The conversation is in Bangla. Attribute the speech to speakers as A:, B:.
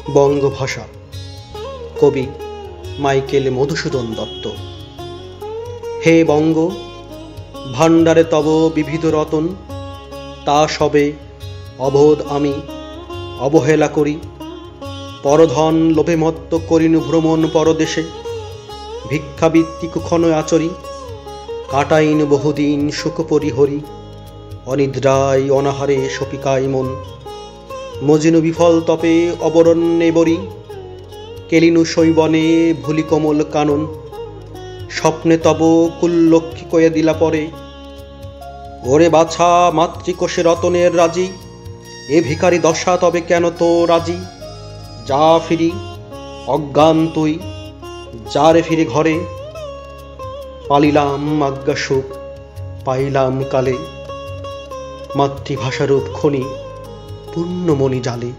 A: বঙ্গভাষা, কবি মাইকেল মধুসূদন দত্ত। হে বঙ্গ, ভাণ্ডারে তব বিবিধ রতন, তা সবে অবোধ আমি অবহেলা করি। পরধন লোভে মত্ত করিনু ভ্রমণ পরদেশে, ভিক্ষাবৃত্তি কুক্ষণ আচরি। কাটাইনু বহুদিন সুখ পরিহরি, অনিদ্রায় অনাহারে সপিকায় মন। মজিনু বিফল তপে অবরণ্যে বরি, কেলিনু শৈবনে ভুলি কোমল কানন। স্বপ্নে তব কুল্লক্ষী কয়ে দিলা পরে, ওরে বাছা মাতৃকোষে রতনের রাজি। এ ভিখারি দশা তবে কেন তো রাজি? যা ফিরি অজ্ঞান তুই, যারে ফিরে ঘরে। পালিলাম আজ্ঞা সুখ, পাইলাম কালে, মাতৃভাষারূপ খনি পূর্ণমণি জালে।